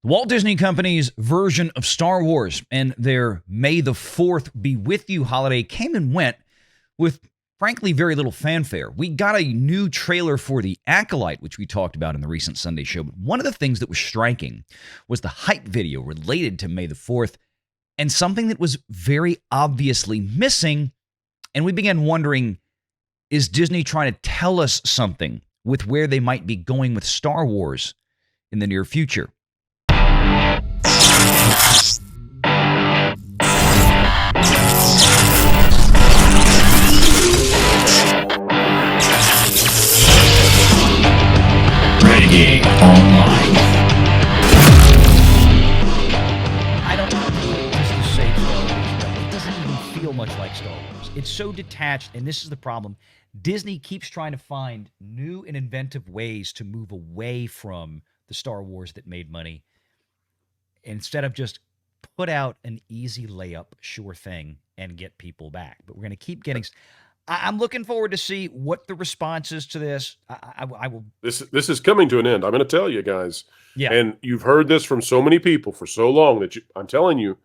Walt Disney Company's version of Star Wars and their May the 4th Be With You holiday came and went with, frankly, very little fanfare. We got a new trailer for The Acolyte, which we talked about in the recent Sunday show. But one of the things that was striking was the hype video related to May the 4th and something that was very obviously missing. And we began wondering, is Disney trying to tell us something with where they might be going with Star Wars in the near future? Renegade Online. I don't know just to say Star Wars, but it doesn't even feel much like Star Wars. It's so detached, and this is the problem. Disney keeps trying to find new and inventive ways to move away from the Star Wars that made money, instead of just put out an easy layup, sure thing, and get people back. But we're going to keep getting... I'm looking forward to see what the response is to this. I will... This is coming to an end. I'm going to tell you guys. Yeah. And you've heard this from so many people for so long that I'm telling you,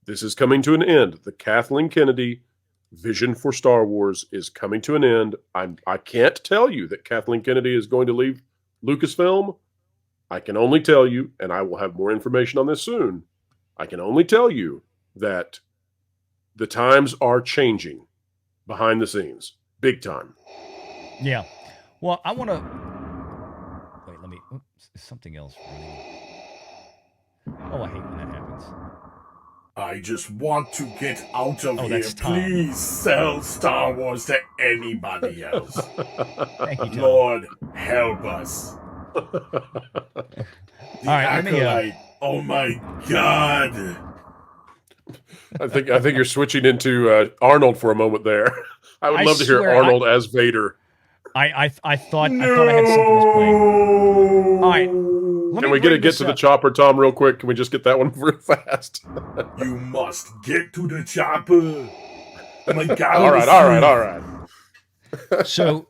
this is coming to an end. The Kathleen Kennedy vision for Star Wars is coming to an end. I can't tell you that Kathleen Kennedy is going to leave Lucasfilm. I can only tell you, and I will have more information on this soon, I can only tell you that the times are changing behind the scenes. Big time. Yeah. Well, I want to... Wait, let me... Oops, something else. Oh, I hate when that happens. I just want to get out of here. That's Tom. Please sell Star Wars to anybody else. Thank you, Tom. Lord, help us. The right, let me, Acolyte. Oh my God. I think you're switching into Arnold for a moment there. I would love to hear swear, Arnold as Vader. I thought I had something was playing. All right. Can we get to the chopper, Tom, real quick? Can we just get that one real fast? You must get to the chopper. Oh my God. All right. So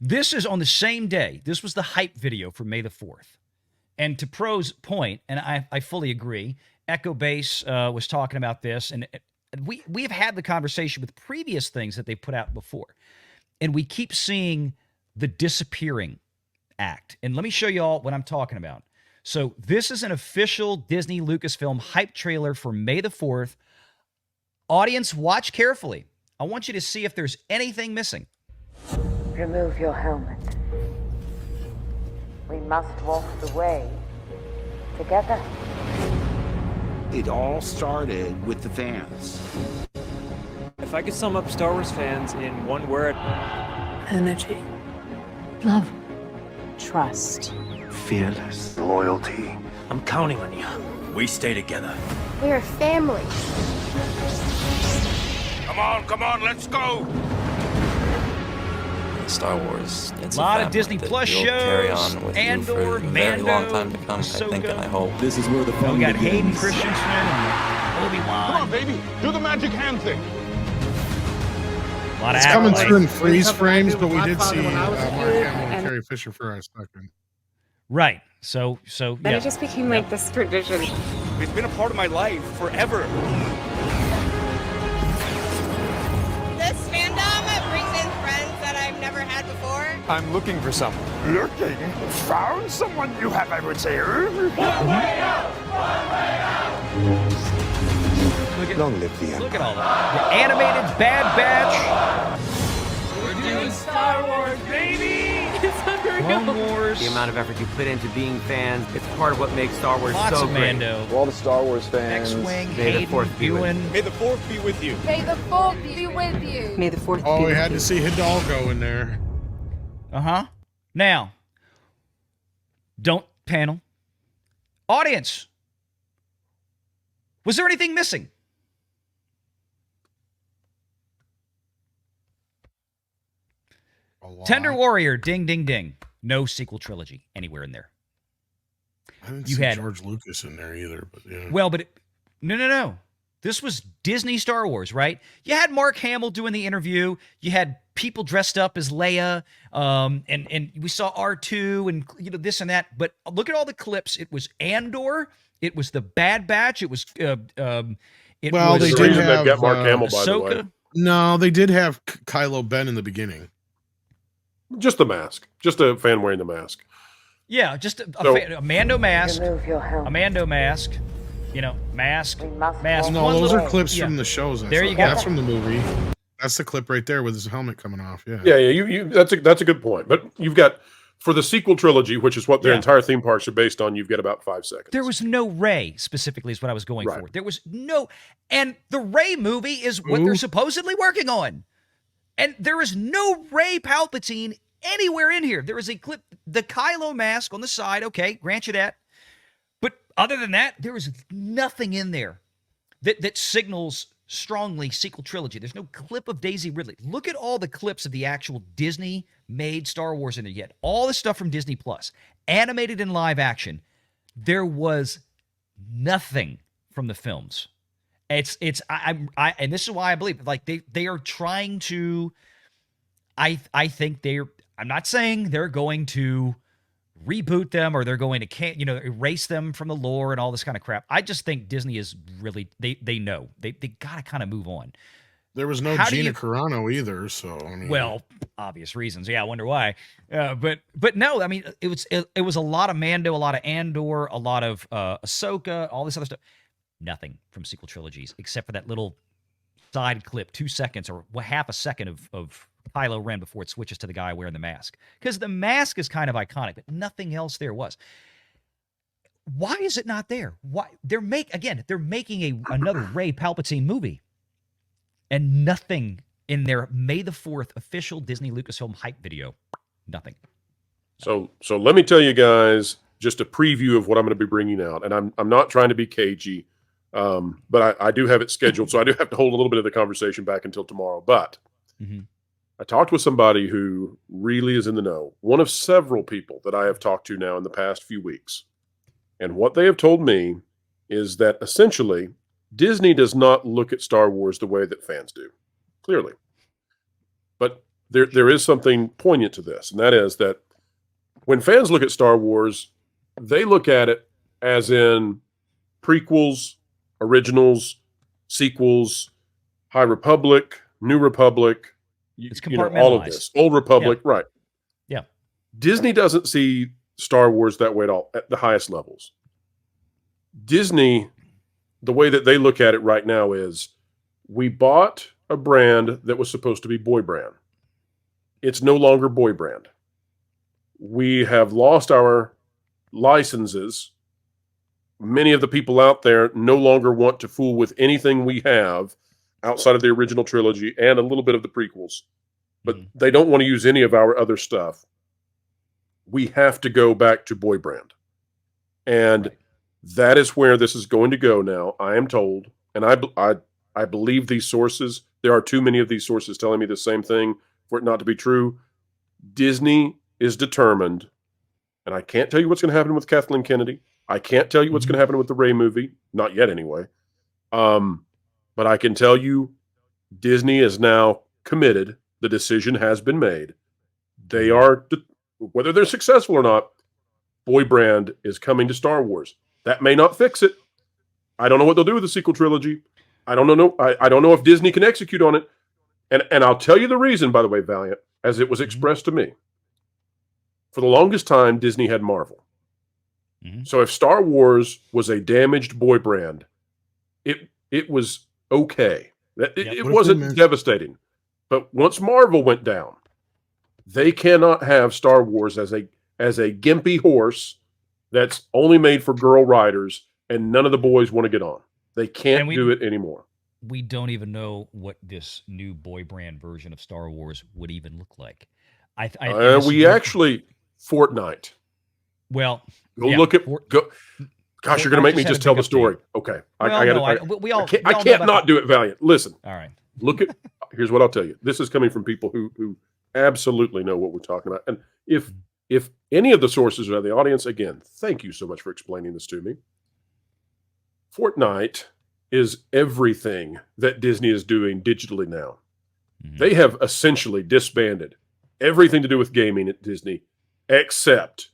this is on the same day. This was the hype video for May the 4th. And to Pro's point, and I fully agree, Echo Base was talking about this, and we have had the conversation with previous things that they put out before. And we keep seeing the disappearing act. And let me show you all what I'm talking about. So this is an official Disney Lucasfilm hype trailer for May the 4th. Audience, watch carefully. I want you to see if there's anything missing. Remove your helmet. We must walk the way together. It all started with the fans. If I could sum up Star Wars fans in one word... Energy. Love. Trust. Fearless. Loyalty. I'm counting on you. We stay together. We're a family. Come on, let's go! Star Wars. It's a lot of family Disney that Plus you'll carry shows, on with Andor, you for a very Mando, long time to come, I think, and I hope. This is where the We fun got Hayden begins. Christensen and Obi-Wan. Come on, baby, do the magic hand thing. A lot of It's coming acolytes. through in freeze frames, but we My did father see when I Mark was a Hamill kid, and and- Carrie Fisher for a second. Right. So Then yeah. it just became like this tradition. It's been a part of my life forever. This fandom brings in friends that I've never had before. I'm looking for someone. Looking? Found someone you have, I would say. Long live the Look at all that. The animated Bad Batch, We're doing Star Wars, baby! It's Clone Wars, The amount of effort you put into being fans, it's part of what makes Star Wars lots so of great. Mando, To all the Star Wars fans. X-Wing, May the Hayden, Fourth be with Ewan. May the 4th be with you. May the Fourth be with you. May the 4th Oh, be we with had you. to see Hidalgo in there. Now, don't panel. Audience, was there anything missing? A lot. Tender Warrior, ding, ding, ding. No sequel trilogy anywhere in there. I didn't you see had- George Lucas in there either, but yeah. Well, but no. This was Disney Star Wars, right? You had Mark Hamill doing the interview. You had people dressed up as Leia, and we saw R2 and this and that. But look at all the clips. It was Andor. It was the Bad Batch. It was Well, was, they the did reason have they've got Mark Hamill, by the way. Ahsoka. No, they did have Kylo Ben in the beginning. Just the mask. Just a fan wearing the mask. Yeah, just a Mando mask. Remove your helmet. A Mando mask. Mask. We must Mask. No, One those little- are clips Yeah. from the shows. There you go. That's from the movie. That's the clip right there with his helmet coming off. Yeah. Yeah, you that's a good point. But you've got, for the sequel trilogy, which is what their Yeah. entire theme parks are based on, you've got about 5 seconds. There was no Rey, specifically, is what I was going for. There was no, and the Rey movie is what they're supposedly working on. And there is no Rey Palpatine anywhere in here. There is a clip, the Kylo mask on the side. Okay, grant you that. But other than that, there is nothing in there that signals strongly sequel trilogy. There's no clip of Daisy Ridley. Look at all the clips of the actual Disney-made Star Wars in there yet. All the stuff from Disney Plus, animated and live action. There was nothing from the films. And this is why I believe they are trying to. I think I'm not saying they're going to reboot them or they're going to erase them from the lore and all this kind of crap. I just think Disney is really they know they got to kind of move on. There was no Gina Carano either, so I mean, well, obvious reasons. Yeah, I wonder why. But no, I mean it was a lot of Mando, a lot of Andor, a lot of Ahsoka, all this other stuff. Nothing from sequel trilogies except for that little side clip, 2 seconds or half a second of Kylo Ren before it switches to the guy wearing the mask. Because the mask is kind of iconic, but nothing else there was. Why is it not there? Why they're making another Rey Palpatine movie, and nothing in their May the 4th official Disney Lucasfilm hype video. Nothing. So let me tell you guys just a preview of what I'm going to be bringing out, and I'm not trying to be cagey, but I do have it scheduled, so I do have to hold a little bit of the conversation back until tomorrow. But I talked with somebody who really is in the know, one of several people that I have talked to now in the past few weeks. And what they have told me is that essentially Disney does not look at Star Wars the way that fans do, clearly. But there is something poignant to this, and that is that when fans look at Star Wars, they look at it as in prequels, originals, sequels, High Republic, New Republic, it's all of this. Old Republic, right. Yeah. Disney doesn't see Star Wars that way at all, at the highest levels. Disney, the way that they look at it right now is, we bought a brand that was supposed to be boy brand. It's no longer boy brand. We have lost our licenses. Many of the people out there no longer want to fool with anything we have outside of the original trilogy and a little bit of the prequels, but they don't want to use any of our other stuff. We have to go back to boy brand. And that is where this is going to go now, I am told. And I believe these sources. There are too many of these sources telling me the same thing for it not to be true. Disney is determined, and I can't tell you what's going to happen with Kathleen Kennedy. I can't tell you what's going to happen with the Rey movie. Not yet, anyway. But I can tell you Disney is now committed. The decision has been made. They are, whether they're successful or not, boy brand is coming to Star Wars. That may not fix it. I don't know what they'll do with the sequel trilogy. I don't know. I don't know if Disney can execute on it. And I'll tell you the reason, by the way, Valiant, as it was expressed to me. For the longest time, Disney had Marvel. So if Star Wars was a damaged boy brand, it was okay. It wasn't devastating. But once Marvel went down, they cannot have Star Wars as a gimpy horse that's only made for girl riders and none of the boys want to get on. They can't do it anymore. We don't even know what this new boy brand version of Star Wars would even look like. Fortnite. Well, look at Gosh, you're going to make me just tell the story. Okay. I can't not do it, Valiant. Listen. All right. Here's what I'll tell you. This is coming from people who absolutely know what we're talking about. And if any of the sources are in the audience, again, thank you so much for explaining this to me. Fortnite is everything that Disney is doing digitally now. They have essentially disbanded everything to do with gaming at Disney, except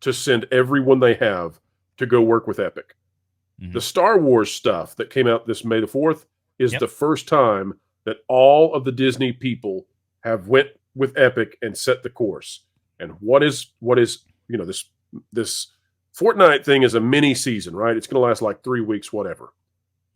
to send everyone they have to go work with Epic. The Star Wars stuff that came out this May the 4th is the first time that all of the Disney people have went with Epic and set the course. And what is this Fortnite thing is a mini season, right? It's going to last like 3 weeks, whatever.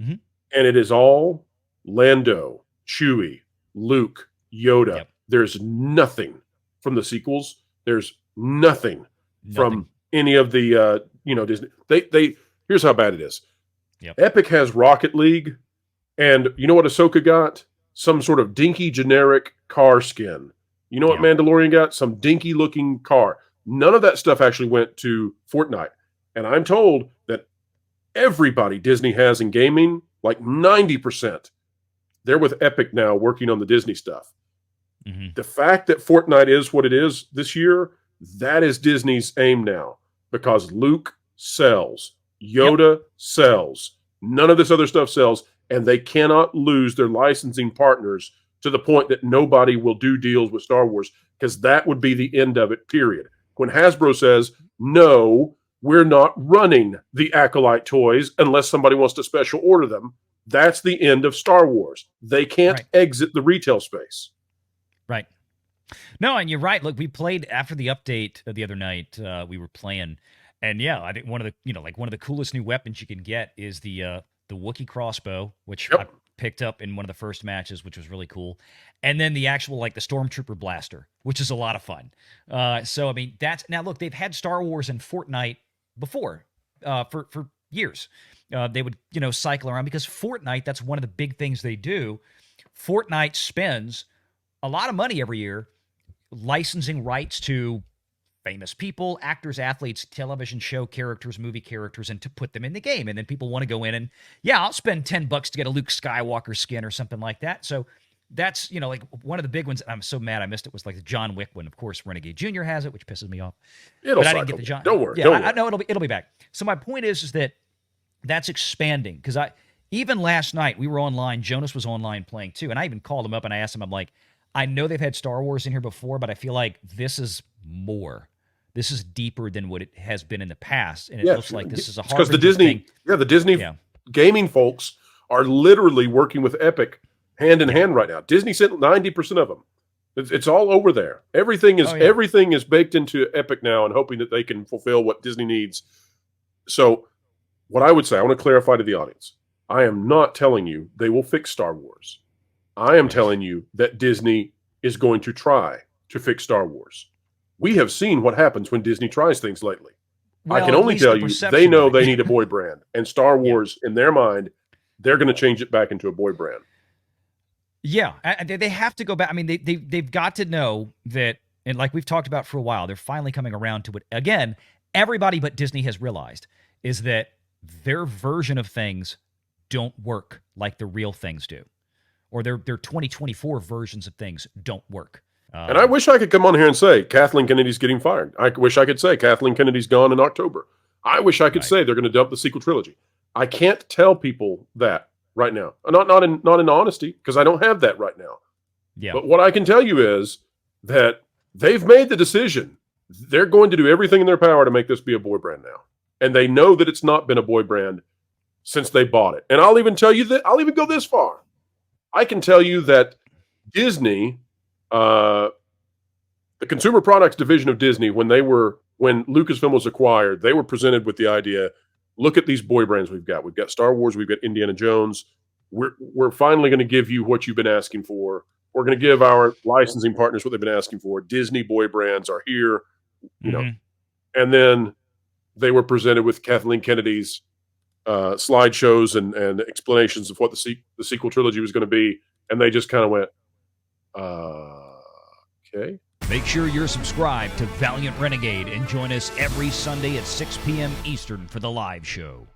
And it is all Lando, Chewie, Luke, Yoda. There's nothing from the sequels. There's nothing from any of the Disney. They here's how bad it is. Epic has Rocket League, and you know what Ahsoka got? Some sort of dinky generic car skin. You know what Mandalorian got? Some dinky looking car. None of that stuff actually went to Fortnite. And I'm told that everybody Disney has in gaming, like 90%, they're with Epic now working on the Disney stuff. The fact that Fortnite is what it is this year, that is Disney's aim now, because Luke sells, Yoda sells, none of this other stuff sells, and they cannot lose their licensing partners to the point that nobody will do deals with Star Wars, because that would be the end of it, period. When Hasbro says, no, we're not running the Acolyte toys unless somebody wants to special order them, that's the end of Star Wars. They can't exit the retail space. Right. No, and you're right. Look, we played after the update the other night. We were playing, and I think one of the coolest new weapons you can get is the Wookiee crossbow, which I picked up in one of the first matches, which was really cool. And then the actual the Stormtrooper blaster, which is a lot of fun. So I mean, that's now look, they've had Star Wars and Fortnite before for years. They would cycle around because Fortnite, that's one of the big things they do. Fortnite spends a lot of money every year licensing rights to famous people, actors, athletes, television show characters, movie characters, and to put them in the game. And then people want to go in and, I'll spend $10 to get a Luke Skywalker skin or something like that. So that's, one of the big ones. I'm so mad I missed it was like the John Wick one. Of course, Renegade Jr. has it, which pisses me off. But I didn't get the John. Don't worry. Yeah, I know it'll be back. So my point is that that's expanding, because even last night we were online. Jonas was online playing too, and I even called him up and I asked him. I'm like, I know they've had Star Wars in here before, but I feel like this is This is deeper than what it has been in the past, and it looks like this is a hard because the Disney, gaming folks are literally working with Epic hand in hand right now. Disney sent 90% of them. It's all over there. Everything is baked into Epic now, and hoping that they can fulfill what Disney needs. So, what I would say, I want to clarify to the audience: I am not telling you they will fix Star Wars. I am telling you that Disney is going to try to fix Star Wars. We have seen what happens when Disney tries things lately. I can only tell you, they know they need a boy brand. And Star Wars, in their mind, they're going to change it back into a boy brand. Yeah, they have to go back. I mean, they've got to know that, and like we've talked about for a while, they're finally coming around to it. Again, everybody but Disney has realized is that their version of things don't work like the real things do. Or their 2024 versions of things don't work. And I wish I could come on here and say Kathleen Kennedy's getting fired. I wish I could say Kathleen Kennedy's gone in October. I wish I could say they're going to dump the sequel trilogy. I can't tell people that right now. Not in honesty, because I don't have that right now. Yeah. But what I can tell you is that they've made the decision. They're going to do everything in their power to make this be a boy brand now. And they know that it's not been a boy brand since they bought it. And I'll even tell you that I'll even go this far. I can tell you that Disney, the consumer products division of Disney, when Lucasfilm was acquired, they were presented with the idea, look at these boy brands we've got. We've got Star Wars, we've got Indiana Jones. We're finally going to give you what you've been asking for. We're going to give our licensing partners what they've been asking for. Disney boy brands are here, you know. And then they were presented with Kathleen Kennedy's slideshows and explanations of what the sequel trilogy was going to be, and they just kind of went, okay. Make sure you're subscribed to Valiant Renegade and join us every Sunday at 6 p.m. Eastern for the live show.